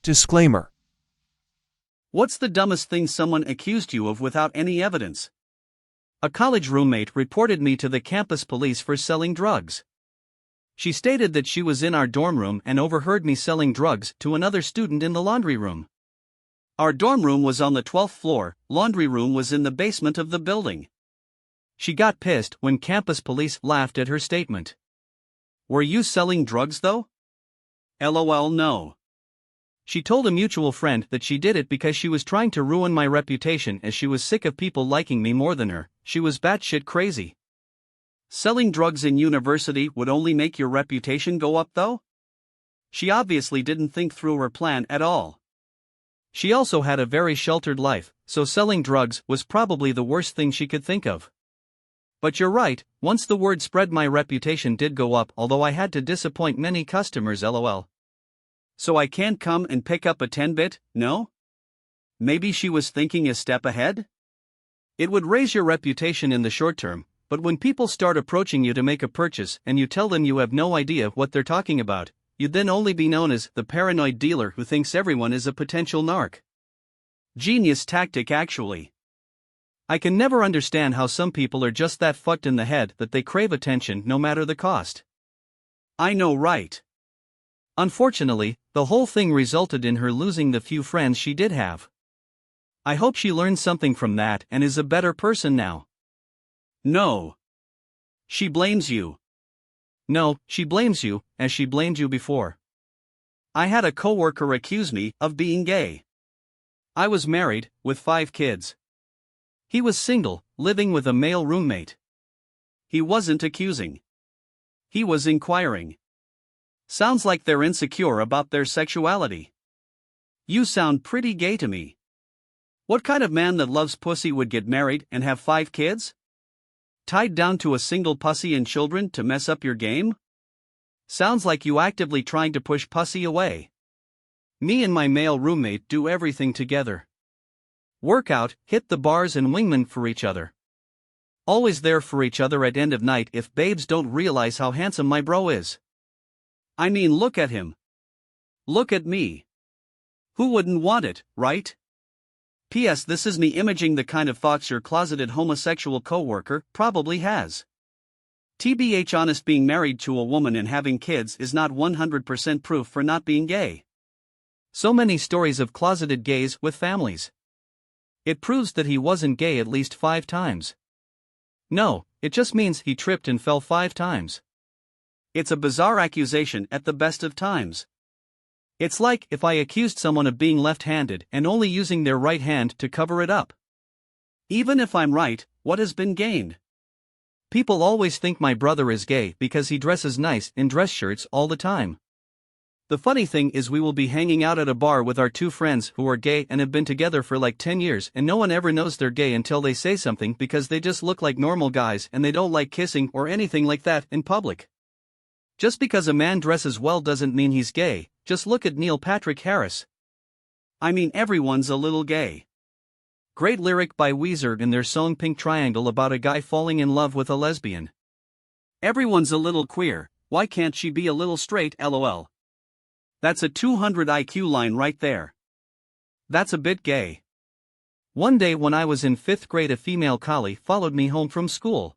Disclaimer. What's the dumbest thing someone accused you of without any evidence? A college roommate reported me to the campus police for selling drugs. She stated that she was in our dorm room and overheard me selling drugs to another student in the laundry room. Our dorm room was on the 12th floor, laundry room was in the basement of the building. She got pissed when campus police laughed at her statement. Were you selling drugs though? LOL, no. She told a mutual friend that she did it because she was trying to ruin my reputation as she was sick of people liking me more than her. She was batshit crazy. Selling drugs in university would only make your reputation go up though? She obviously didn't think through her plan at all. She also had a very sheltered life, so selling drugs was probably the worst thing she could think of. But you're right, once the word spread my reputation did go up, although I had to disappoint many customers, lol. So I can't come and pick up a 10-bit, no? Maybe she was thinking a step ahead? It would raise your reputation in the short term, but when people start approaching you to make a purchase and you tell them you have no idea what they're talking about, you'd then only be known as the paranoid dealer who thinks everyone is a potential narc. Genius tactic actually. I can never understand how some people are just that fucked in the head that they crave attention no matter the cost. I know, right? Unfortunately, the whole thing resulted in her losing the few friends she did have. I hope she learned something from that and is a better person now. No. She blames you. No, she blames you, as she blamed you before. I had a coworker accuse me of being gay. I was married, with 5 kids. He was single, living with a male roommate. He wasn't accusing. He was inquiring. Sounds like they're insecure about their sexuality. You sound pretty gay to me. What kind of man that loves pussy would get married and have 5 kids? Tied down to a single pussy and children to mess up your game? Sounds like you actively trying to push pussy away. Me and my male roommate do everything together. Work out, hit the bars and wingman for each other. Always there for each other at end of night if babes don't realize how handsome my bro is. I mean, look at him. Look at me. Who wouldn't want it, right? P.S. This is me imaging the kind of thoughts your closeted homosexual coworker probably has. TBH, honest, being married to a woman and having kids is not 100% proof for not being gay. So many stories of closeted gays with families. It proves that he wasn't gay at least 5 times. No, it just means he tripped and fell 5 times. It's a bizarre accusation at the best of times. It's like if I accused someone of being left-handed and only using their right hand to cover it up. Even if I'm right, what has been gained? People always think my brother is gay because he dresses nice in dress shirts all the time. The funny thing is, we will be hanging out at a bar with our 2 friends who are gay and have been together for like 10 years, and no one ever knows they're gay until they say something because they just look like normal guys and they don't like kissing or anything like that in public. Just because a man dresses well doesn't mean he's gay. Just look at Neil Patrick Harris. I mean, everyone's a little gay. Great lyric by Weezer in their song Pink Triangle about a guy falling in love with a lesbian. Everyone's a little queer, why can't she be a little straight, lol? That's a 200 IQ line right there. That's a bit gay. One day when I was in 5th grade, a female collie followed me home from school.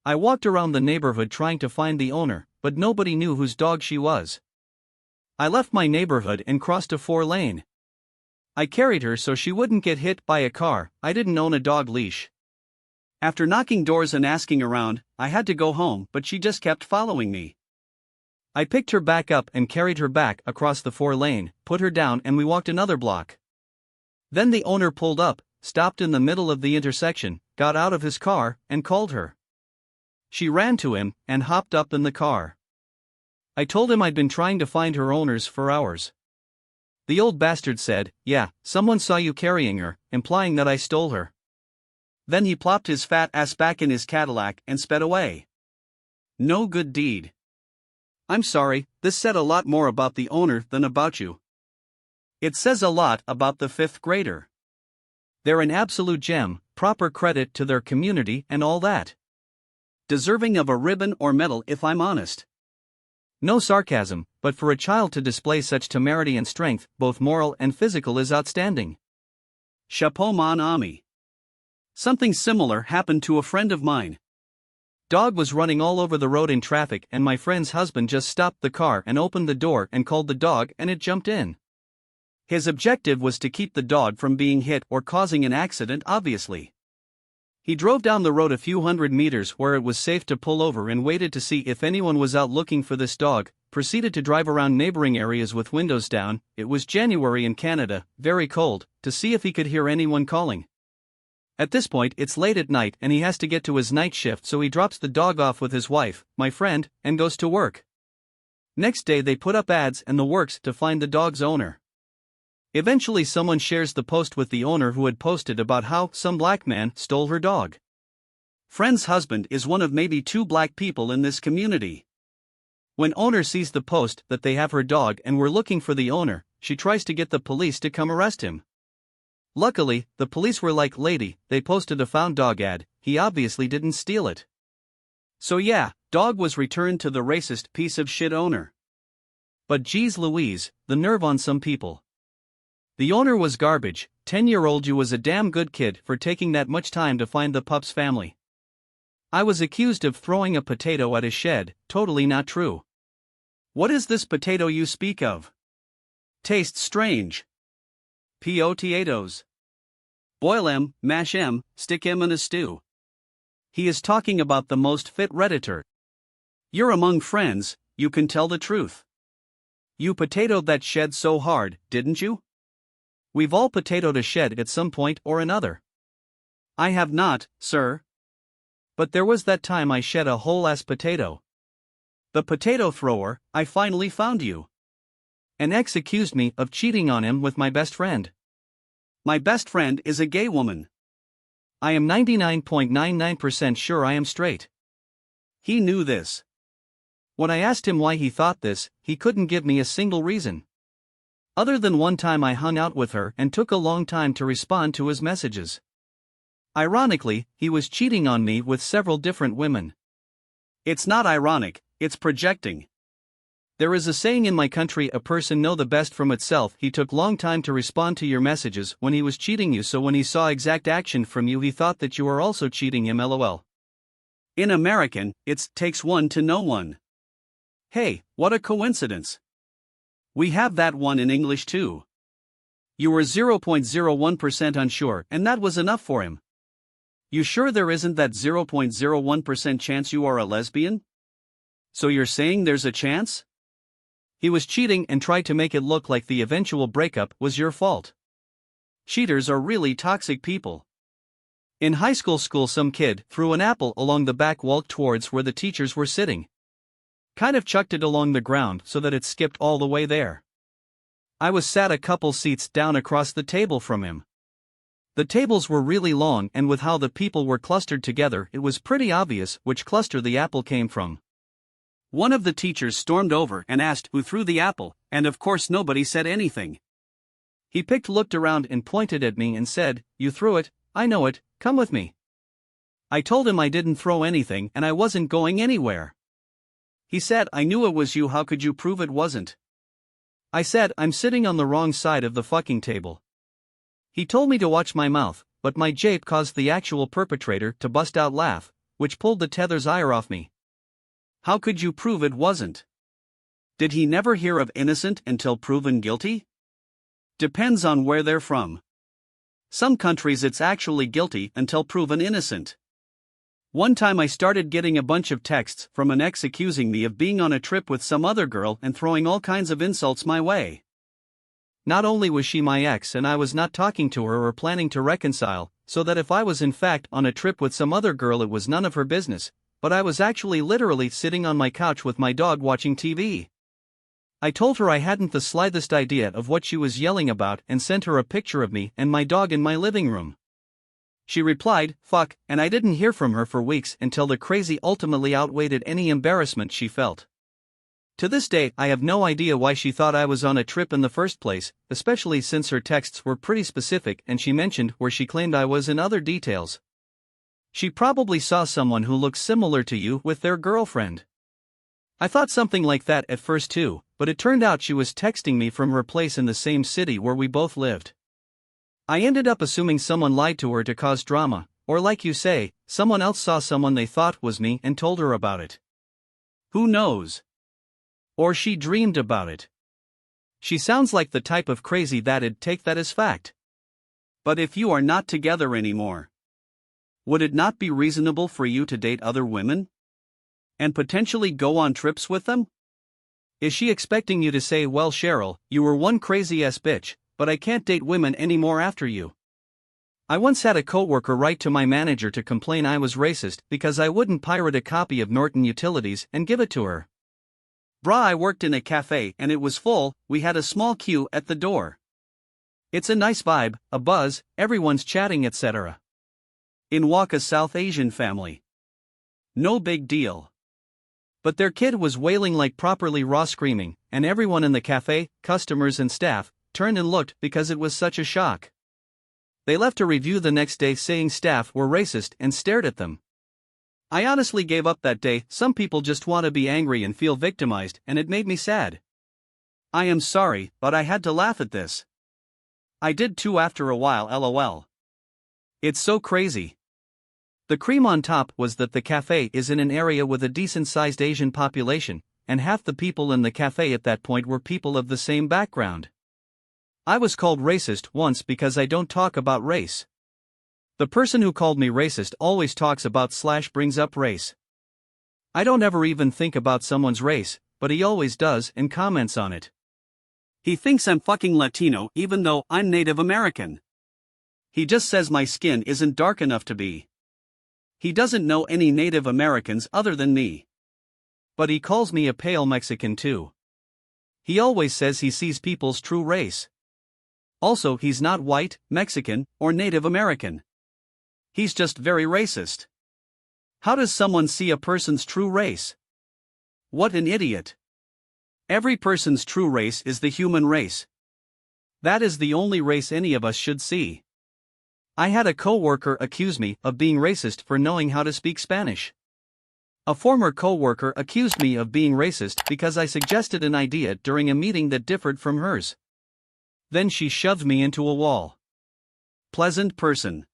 I walked around the neighborhood trying to find the owner, but nobody knew whose dog she was. I left my neighborhood and crossed a 4-lane. I carried her so she wouldn't get hit by a car. I didn't own a dog leash. After knocking doors and asking around, I had to go home, but she just kept following me. I picked her back up and carried her back across the 4-lane, put her down, and we walked another block. Then the owner pulled up, stopped in the middle of the intersection, got out of his car, and called her. She ran to him and hopped up in the car. I told him I'd been trying to find her owners for hours. The old bastard said, "Yeah, someone saw you carrying her," implying that I stole her. Then he plopped his fat ass back in his Cadillac and sped away. No good deed. I'm sorry, this said a lot more about the owner than about you. It says a lot about the 5th grader. They're an absolute gem, proper credit to their community and all that. Deserving of a ribbon or medal if I'm honest. No sarcasm, but for a child to display such temerity and strength, both moral and physical, is outstanding. Chapeau mon ami. Something similar happened to a friend of mine. Dog was running all over the road in traffic, and my friend's husband just stopped the car and opened the door and called the dog, and it jumped in. His objective was to keep the dog from being hit or causing an accident, obviously. He drove down the road a few hundred meters where it was safe to pull over and waited to see if anyone was out looking for this dog, proceeded to drive around neighboring areas with windows down, it was January in Canada, very cold, to see if he could hear anyone calling. At this point it's late at night and he has to get to his night shift, so he drops the dog off with his wife, my friend, and goes to work. Next day they put up ads and the works to find the dog's owner. Eventually someone shares the post with the owner, who had posted about how some black man stole her dog. Friend's husband is one of maybe 2 black people in this community. When owner sees the post that they have her dog and were looking for the owner, she tries to get the police to come arrest him. Luckily, the police were like, "Lady, they posted a found dog ad, he obviously didn't steal it." So yeah, dog was returned to the racist piece of shit owner. But geez Louise, the nerve on some people. The owner was garbage. 10-year-old you was a damn good kid for taking that much time to find the pup's family. I was accused of throwing a potato at his shed, totally not true. What is this potato you speak of? Tastes strange. Potatoes. Boil 'em, mash 'em, stick 'em in a stew. He is talking about the most fit Redditor. You're among friends, you can tell the truth. You potatoed that shed so hard, didn't you? We've all potatoed a shed at some point or another. I have not, sir. But there was that time I shed a whole ass potato. The potato thrower, I finally found you. An ex accused me of cheating on him with my best friend. My best friend is a gay woman. I am 99.99% sure I am straight. He knew this. When I asked him why he thought this, he couldn't give me a single reason. Other than one time I hung out with her and took a long time to respond to his messages. Ironically, he was cheating on me with several different women. It's not ironic, it's projecting. There is a saying in my country, a person know the best from itself. He took long time to respond to your messages when he was cheating you, so when he saw exact action from you he thought that you were also cheating him, lol. In American, it's takes one to know one. Hey, what a coincidence. We have that one in English too. You were 0.01% unsure and that was enough for him. You sure there isn't that 0.01% chance you are a lesbian? So you're saying there's a chance? He was cheating and tried to make it look like the eventual breakup was your fault. Cheaters are really toxic people. In high school some kid threw an apple along the back walk towards where the teachers were sitting. Kind of chucked it along the ground so that it skipped all the way there. I was sat a couple seats down across the table from him. The tables were really long, and with how the people were clustered together it was pretty obvious which cluster the apple came from. One of the teachers stormed over and asked who threw the apple, and of course nobody said anything. He looked around and pointed at me and said, "You threw it, I know it, come with me." I told him I didn't throw anything and I wasn't going anywhere. He said, "I knew it was you, how could you prove it wasn't?" I said, "I'm sitting on the wrong side of the fucking table." He told me to watch my mouth, but my jape caused the actual perpetrator to bust out laugh, which pulled the tether's ire off me. How could you prove it wasn't? Did he never hear of innocent until proven guilty? Depends on where they're from. Some countries it's actually guilty until proven innocent. One time I started getting a bunch of texts from an ex accusing me of being on a trip with some other girl and throwing all kinds of insults my way. Not only was she my ex and I was not talking to her or planning to reconcile, so that if I was in fact on a trip with some other girl it was none of her business, but I was actually literally sitting on my couch with my dog watching TV. I told her I hadn't the slightest idea of what she was yelling about and sent her a picture of me and my dog in my living room. She replied, "Fuck," and I didn't hear from her for weeks until the crazy ultimately outweighed any embarrassment she felt. To this day, I have no idea why she thought I was on a trip in the first place, especially since her texts were pretty specific and she mentioned where she claimed I was and other details. She probably saw someone who looks similar to you with their girlfriend. I thought something like that at first too, but it turned out she was texting me from her place in the same city where we both lived. I ended up assuming someone lied to her to cause drama, or like you say, someone else saw someone they thought was me and told her about it. Who knows? Or she dreamed about it. She sounds like the type of crazy that'd take that as fact. But if you are not together anymore, would it not be reasonable for you to date other women? And potentially go on trips with them? Is she expecting you to say, well, Cheryl, you were one crazy-ass bitch, but I can't date women anymore after you? I once had a coworker write to my manager to complain I was racist because I wouldn't pirate a copy of Norton Utilities and give it to her. Brah, I worked in a cafe and it was full, we had a small queue at the door. It's a nice vibe, a buzz, everyone's chatting etc. In walk a South Asian family. No big deal. But their kid was wailing like properly raw screaming, and everyone in the cafe, customers and staff, turned and looked because it was such a shock. They left a review the next day saying staff were racist and stared at them. I honestly gave up that day. Some people just want to be angry and feel victimized, and it made me sad. I am sorry, but I had to laugh at this. I did too after a while, lol. It's so crazy. The cream on top was that the cafe is in an area with a decent-sized Asian population, and half the people in the cafe at that point were people of the same background. I was called racist once because I don't talk about race. The person who called me racist always talks about / brings up race. I don't ever even think about someone's race, but he always does and comments on it. He thinks I'm fucking Latino even though I'm Native American. He just says my skin isn't dark enough to be. He doesn't know any Native Americans other than me. But he calls me a pale Mexican too. He always says he sees people's true race. Also, he's not white, Mexican, or Native American. He's just very racist. How does someone see a person's true race? What an idiot. Every person's true race is the human race. That is the only race any of us should see. I had a co-worker accuse me of being racist for knowing how to speak Spanish. A former co-worker accused me of being racist because I suggested an idea during a meeting that differed from hers. Then she shoved me into a wall. Pleasant person.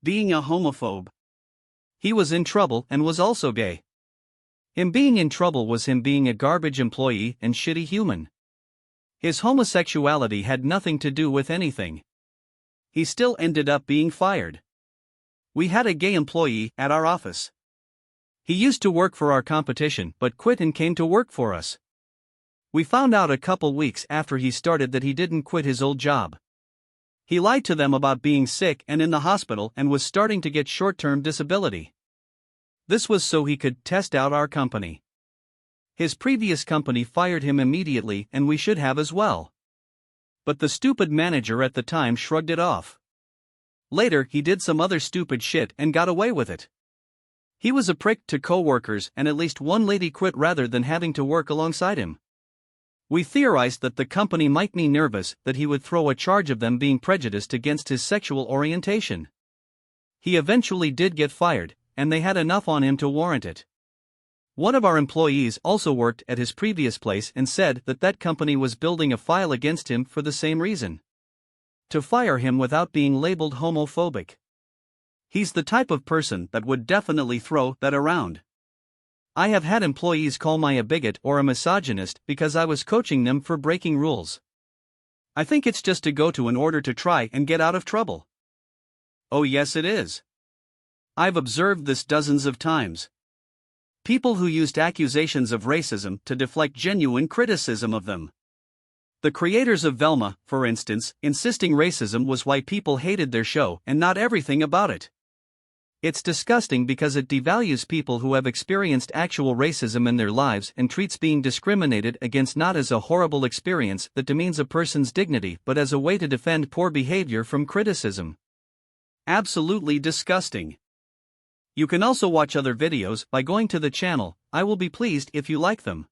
Being a homophobe. He was in trouble and was also gay. Him being in trouble was him being a garbage employee and shitty human. His homosexuality had nothing to do with anything. He still ended up being fired. We had a gay employee at our office. He used to work for our competition but quit and came to work for us. We found out a couple weeks after he started that he didn't quit his old job. He lied to them about being sick and in the hospital and was starting to get short-term disability. This was so he could test out our company. His previous company fired him immediately and we should have as well. But the stupid manager at the time shrugged it off. Later he did some other stupid shit and got away with it. He was a prick to co-workers and at least one lady quit rather than having to work alongside him. We theorized that the company might be nervous that he would throw a charge of them being prejudiced against his sexual orientation. He eventually did get fired, and they had enough on him to warrant it. One of our employees also worked at his previous place and said that that company was building a file against him for the same reason. To fire him without being labeled homophobic. He's the type of person that would definitely throw that around. I have had employees call me a bigot or a misogynist because I was coaching them for breaking rules. I think it's just a go-to in order to try and get out of trouble. Oh yes, it is. I've observed this dozens of times. People who used accusations of racism to deflect genuine criticism of them. The creators of Velma, for instance, insisting racism was why people hated their show and not everything about it. It's disgusting because it devalues people who have experienced actual racism in their lives and treats being discriminated against not as a horrible experience that demeans a person's dignity but as a way to defend poor behavior from criticism. Absolutely disgusting. You can also watch other videos by going to the channel. I will be pleased if you like them.